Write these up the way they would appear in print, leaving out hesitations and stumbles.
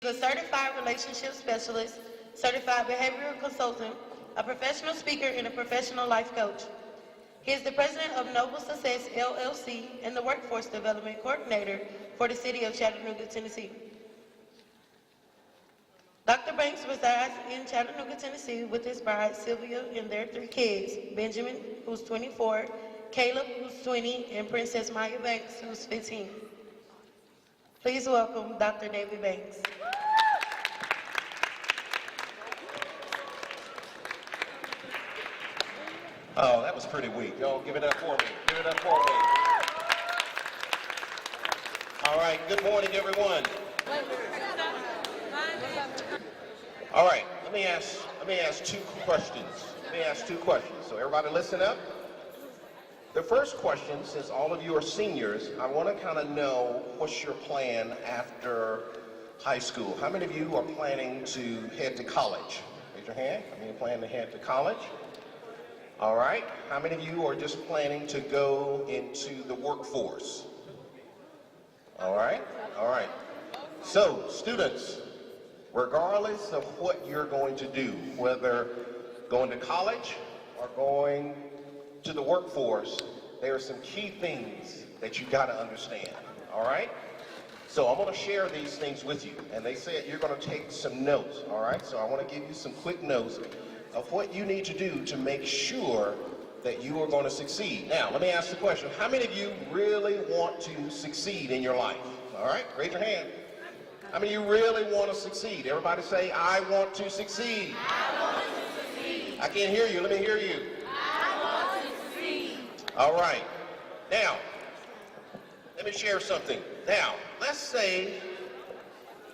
A certified relationship specialist, certified behavioral consultant, a professional speaker, and a professional life coach. He is the president of Noble Success LLC and the workforce development coordinator for the city of Chattanooga, Tennessee. Dr. Banks resides in Chattanooga, Tennessee with his bride, Sylvia, and their 3 kids, Benjamin, who's 24, Caleb, who's 20, and Princess Maya Banks, who's 15. Please welcome Dr. David Banks. Oh, that was pretty weak. Y'all give it up for me. Give it up for me. All right, good morning, everyone. All right, let me ask 2 questions. So everybody listen up. The first question, since all of you are seniors, I want to kind of know what's your plan after high school. How many of you are planning to head to college? Raise your hand. How many are planning to head to college? All right. How many of you are just planning to go into the workforce? All right. All right. So, students, regardless of what you're going to do, whether going to college or going to the workforce, there are some key things that you got to understand. All right. So I'm going to share these things with you, and they said you're going to take some notes. All right. So I want to give you some quick notes of what you need to do to make sure that you are going to succeed. Now, let me ask the question. How many of you really want to succeed in your life? All right, raise your hand. How many of you really want to succeed? Everybody say, I want to succeed. I want to succeed. I can't hear you. Let me hear you. I want to succeed. All right. Now, let me share something. Now, let's say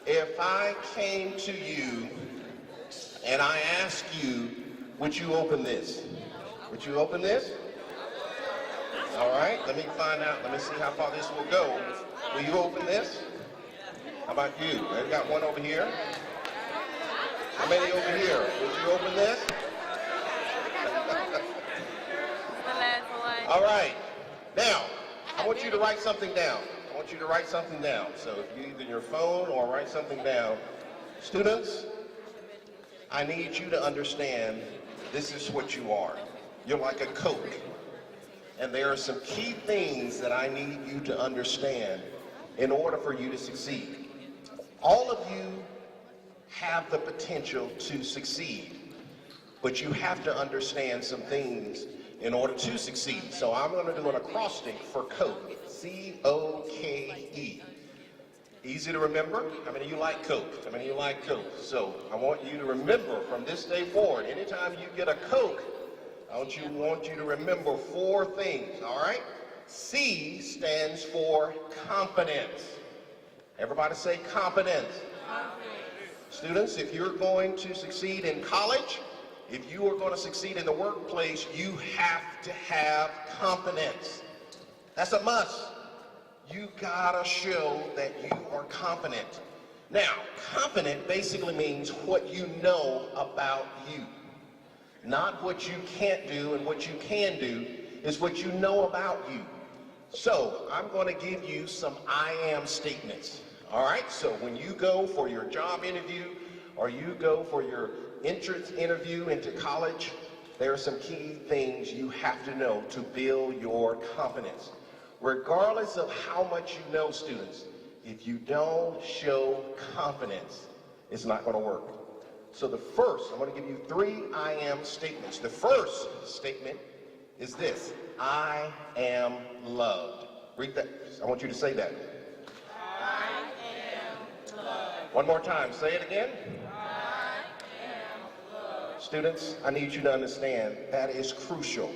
if I came to you and I ask you, would you open this? Would you open this? All right, let me find out. Let me see how far this will go. Will you open this? How about you? I've got one over here. How many over here? Would you open this? All right. Now, I want you to write something down. I want you to write something down. So if you either your phone or write something down. Students, I need you to understand this is what you are. You're like a Coke. And there are some key things that I need you to understand in order for you to succeed. All of you have the potential to succeed, but you have to understand some things in order to succeed. So I'm going to do an acrostic for Coke. C-O-K-E. Easy to remember. How many of you like Coke? How many of you like Coke? So I want you to remember from this day forward, anytime you get a Coke, I want you to remember 4 things, all right? C stands for confidence. Everybody say confidence. Students, if you're going to succeed in college, if you are going to succeed in the workplace, you have to have confidence. That's a must. You gotta show that you are confident. Now, confident basically means what you know about you. Not what you can't do and what you can do, is what you know about you. So, I'm going to give you some I am statements. All right? So, when you go for your job interview or you go for your entrance interview into college, there are some key things you have to know to build your confidence. Regardless of how much you know, students, if you don't show confidence, it's not going to work. So the first, I'm going to give you 3 I am statements. The first statement is this: I am loved. Read that. I want you to say that. I am loved. One more time. Say it again. I am loved. Students, I need you to understand that is crucial.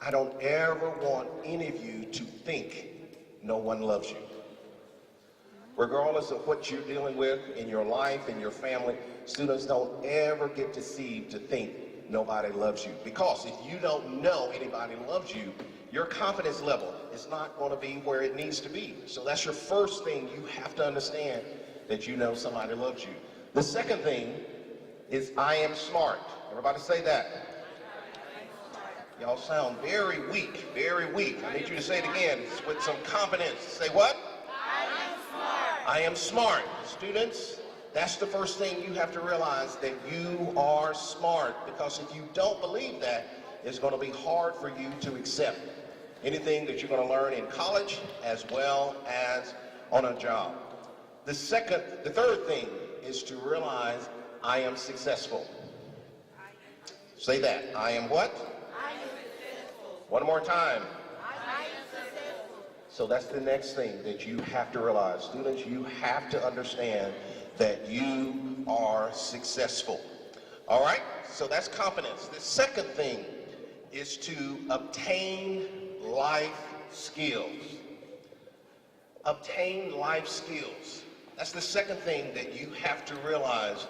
I don't ever want any of you to think no one loves you. Regardless of what you're dealing with in your life, in your family, students, don't ever get deceived to think nobody loves you. Because if you don't know anybody loves you, your confidence level is not going to be where it needs to be. So that's your first thing you have to understand, that you know somebody loves you. The second thing is I am smart. Everybody say that. Y'all sound very weak, very weak. I need you to say it again with some confidence. Say what? I am smart. I am smart. Students, that's the first thing you have to realize, that you are smart, because if you don't believe that, it's going to be hard for you to accept anything that you're going to learn in college as well as on a job. The third thing is to realize I am successful. Say that. I am what? I am successful. One more time. I am successful. So that's the next thing that you have to realize. Students, you have to understand that you are successful. All right? So that's confidence. The second thing is to obtain life skills. Obtain life skills. That's the second thing that you have to realize.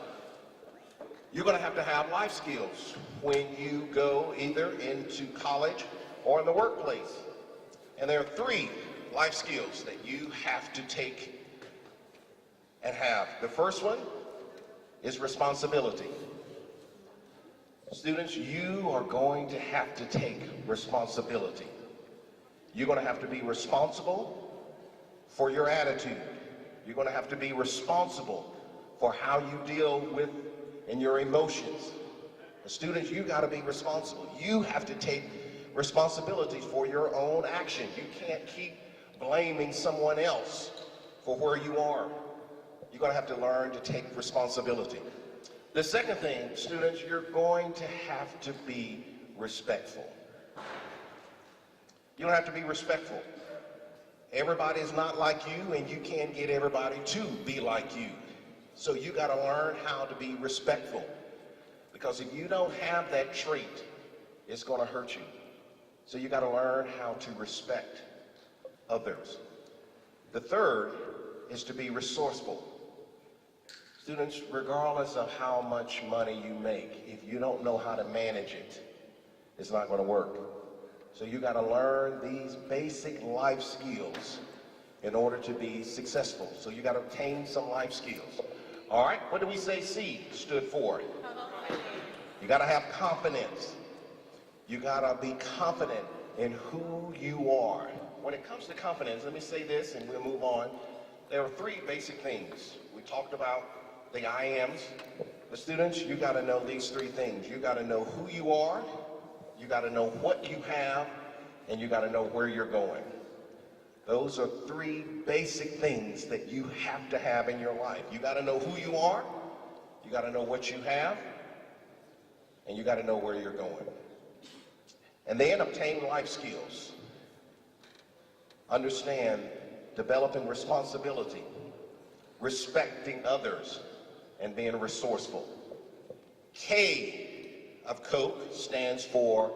You're going to have life skills when you go either into college or in the workplace. And there are 3 life skills that you have to take and have. The first one is responsibility. Students, you are going to have to take responsibility. You're going to have to be responsible for your attitude. You're going to have to be responsible for how you deal with and your emotions. Students, you got to be responsible. You have to take responsibility for your own action. You can't keep blaming someone else for where you are. You're going to have to learn to take responsibility. The second thing, students, you're going to have to be respectful. You don't have to be respectful. Everybody is not like you, and you can't get everybody to be like you. So you got to learn how to be respectful. Because if you don't have that trait, it's going to hurt you. So you got to learn how to respect others. The third is to be resourceful. Students, regardless of how much money you make, if you don't know how to manage it, it's not going to work. So you got to learn these basic life skills in order to be successful. So you got to obtain some life skills. All right, what do we say C stood for? You got to have confidence. You got to be confident in who you are. When it comes to confidence, let me say this and we'll move on. There are 3 basic things. We talked about the I ams. The students, you got to know these 3 things. You got to know who you are, you got to know what you have, and you got to know where you're going. Those are 3 basic things that you have to have in your life. You got to know who you are, you got to know what you have, and you got to know where you're going. And then obtain life skills. Understand developing responsibility, respecting others, and being resourceful. K of Coke stands for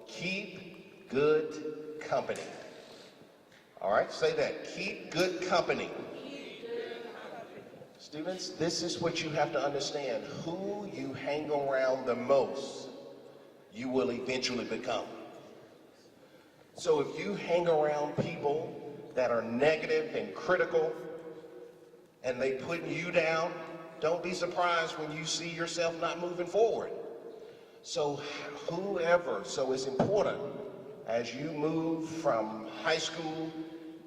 keep good company. All right, say that. Keep good company. Students, this is what you have to understand. Who you hang around the most, you will eventually become. So if you hang around people that are negative and critical and they putting you down, don't be surprised when you see yourself not moving forward. So it's important as you move from high school,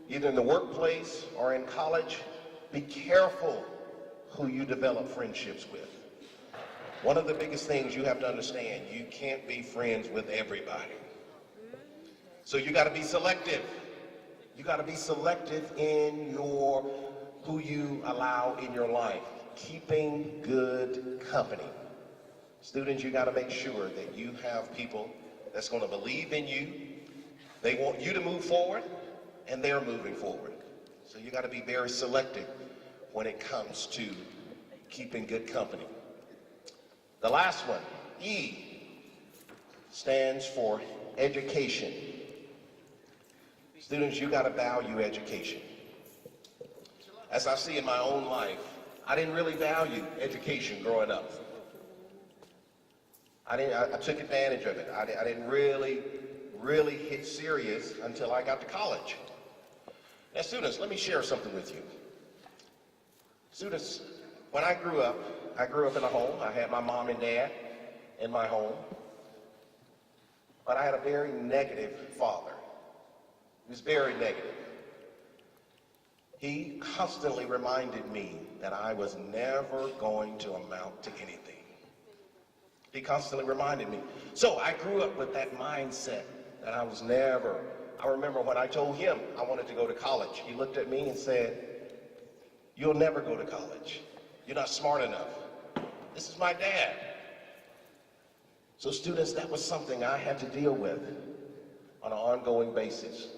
either in the workplace or in college, be careful who you develop friendships with. One of the biggest things you have to understand, you can't be friends with everybody. So you got to be selective. You got to be selective in who you allow in your life. Keeping good company. Students, you got to make sure that you have people that's going to believe in you. They want you to move forward, and they're moving forward. So you got to be very selective when it comes to keeping good company. The last one, E, stands for education. Students, you got to value education. As I see in my own life, I didn't really value education growing up. I took advantage of it. I didn't really hit serious until I got to college. Now, students, let me share something with you. Students, when I grew up in a home. I had my mom and dad in my home. But I had a very negative father. He was very negative. He constantly reminded me that I was never going to amount to anything. He constantly reminded me. So I grew up with that mindset that I was never. I remember when I told him I wanted to go to college, he looked at me and said, "You'll never go to college. You're not smart enough." This is my dad. So students, that was something I had to deal with on an ongoing basis.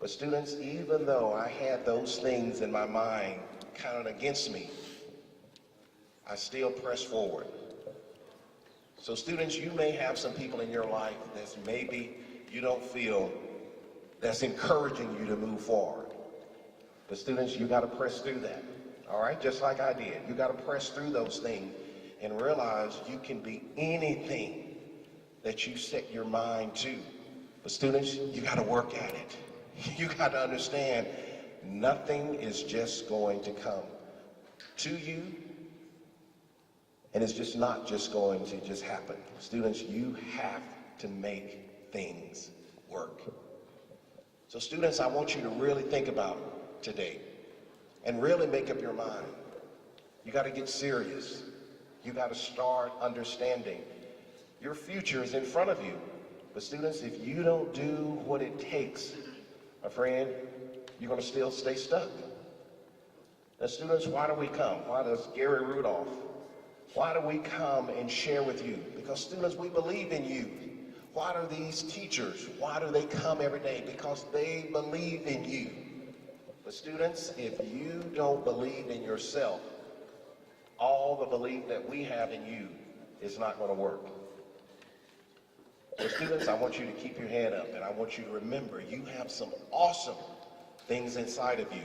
But students, even though I had those things in my mind counted against me, I still pressed forward. So students, you may have some people in your life that maybe you don't feel that's encouraging you to move forward. But students, you got to press through that. All right, just like I did. You got to press through those things and realize you can be anything that you set your mind to. But students, you got to work at it. You got to understand nothing is just going to come to you, and it's just not just going to just happen. Students, you have to make things work. So students, I want you to really think about today and really make up your mind. You got to get serious. You got to start understanding your future is in front of you. But students, if you don't do what it takes, my friend, you're going to still stay stuck. Now students, why do we come? Why does Gary Rudolph, why do we come and share with you? Because students, we believe in you. Why do these teachers, why do they come every day? Because they believe in you. But students, if you don't believe in yourself, all the belief that we have in you is not going to work. So students, I want you to keep your head up, and I want you to remember you have some awesome things inside of you.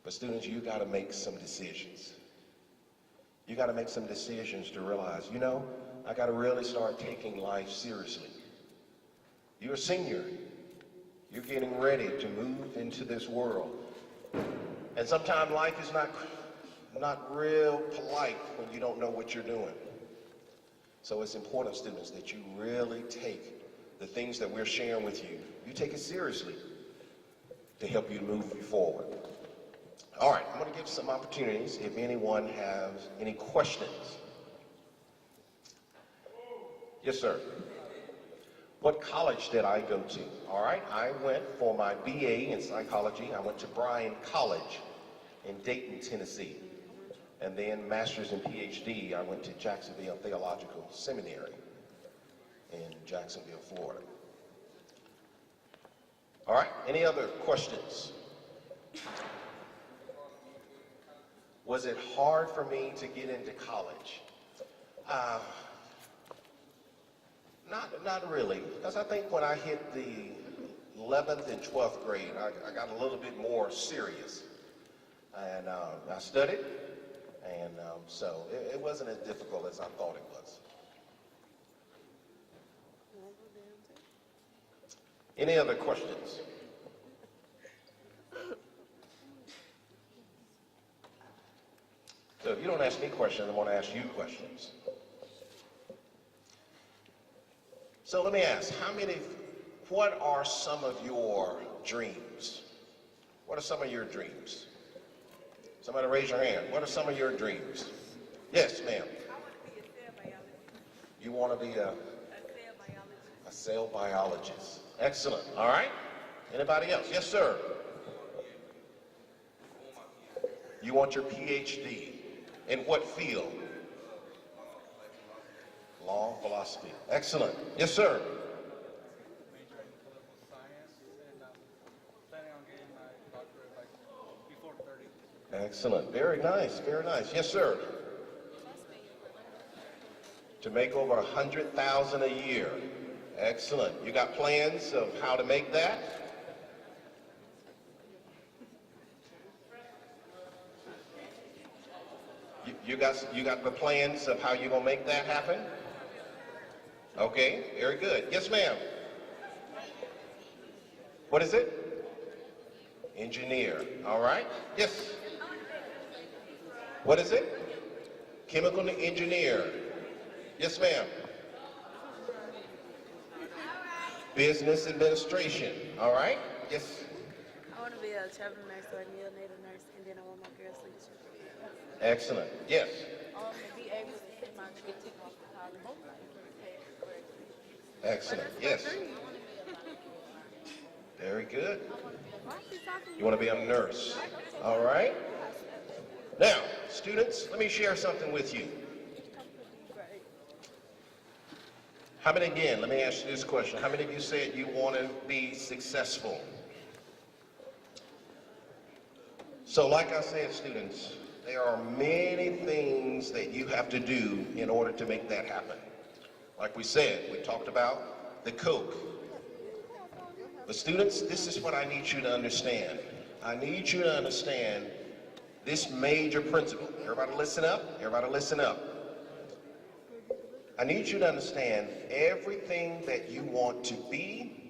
But students, you got to make some decisions. You got to make some decisions to realize, you know, I got to really start taking life seriously. You're a senior. You're getting ready to move into this world. And sometimes life is not real polite when you don't know what you're doing. So it's important, students, that you really take the things that we're sharing with you, you take it seriously to help you move you forward. All right, I'm going to give some opportunities if anyone has any questions. Yes, sir. What college did I go to? All right, I went for my BA in psychology. I went to Bryan College in Dayton, Tennessee. And then master's and PhD, I went to Jacksonville Theological Seminary in Jacksonville, Florida. All right, any other questions? Was it hard for me to get into college? Not really, because I think when I hit the 11th and 12th grade, I got a little bit more serious. And I studied, and so it wasn't as difficult as I thought it was. Any other questions? So if you don't ask me questions, I want to ask you questions. So let me ask, what are some of your dreams? What are some of your dreams? Somebody raise your hand. What are some of your dreams? Yes, ma'am. I want to be a cell biologist. You want to be a cell biologist. Excellent. All right. Anybody else? Yes, sir. You want your PhD. In what field? Law, philosophy. Excellent. Yes, sir. Major in political science, and planning on getting my doctorate like before 30. Excellent. Very nice. Very nice. Yes, sir. To make over 100,000 a year. Excellent. You got plans of how to make that? You got the plans of how you're gonna make that happen? Okay, very good. Yes, ma'am. What is it? Engineer. All right. Yes. What is it? Chemical engineer. Yes, ma'am. Business administration. All right. Yes. I want want to be a traveling nurse or a neonatal nurse, and then I want my girls leadership. Excellent. Yes. And be able to send my kids off to college. Excellent. Yes. Very good. Why is she talking? You want to be a nurse. All right. Now, students, let me share something with you. How many, again, let me ask you this question. How many of you said you want to be successful? So like I said, students, there are many things that you have to do in order to make that happen. Like we said, we talked about the Coke. But students, this is what I need you to understand. I need you to understand this major principle. Everybody listen up. Everybody listen up. I need you to understand everything that you want to be,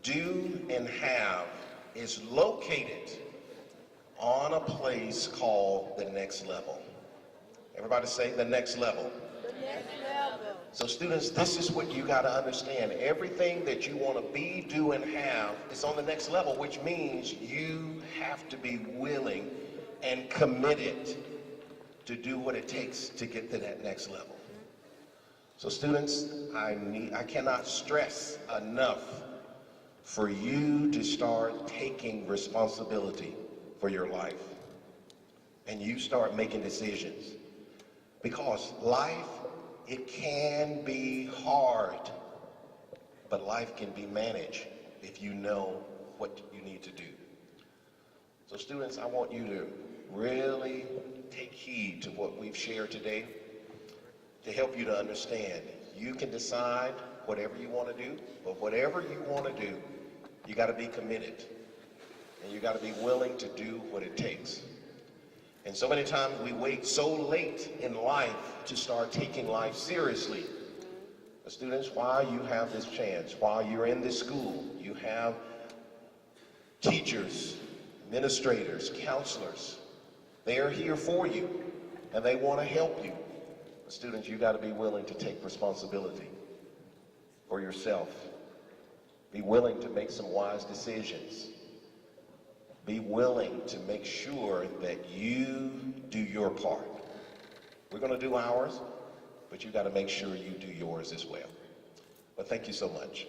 do, and have is located on a place called the next level. Everybody say the next level. So students, this is what you got to understand. Everything that you want to be, do, and have is on the next level, which means you have to be willing and committed to do what it takes to get to that next level. So students, I cannot stress enough for you to start taking responsibility for your life. And you start making decisions. Because life, it can be hard, but life can be managed if you know what you need to do. So students, I want you to really take heed to what we've shared today to help you to understand. You can decide whatever you want to do, but whatever you want to do, you got to be committed. And you got to be willing to do what it takes. And so many times we wait so late in life to start taking life seriously. But students, while you have this chance, while you're in this school, you have teachers, administrators, counselors. They are here for you, and they want to help you. But students, you got to be willing to take responsibility for yourself. Be willing to make some wise decisions. Be willing to make sure that you do your part. We're going to do ours, but you got to make sure you do yours as well. But thank you so much.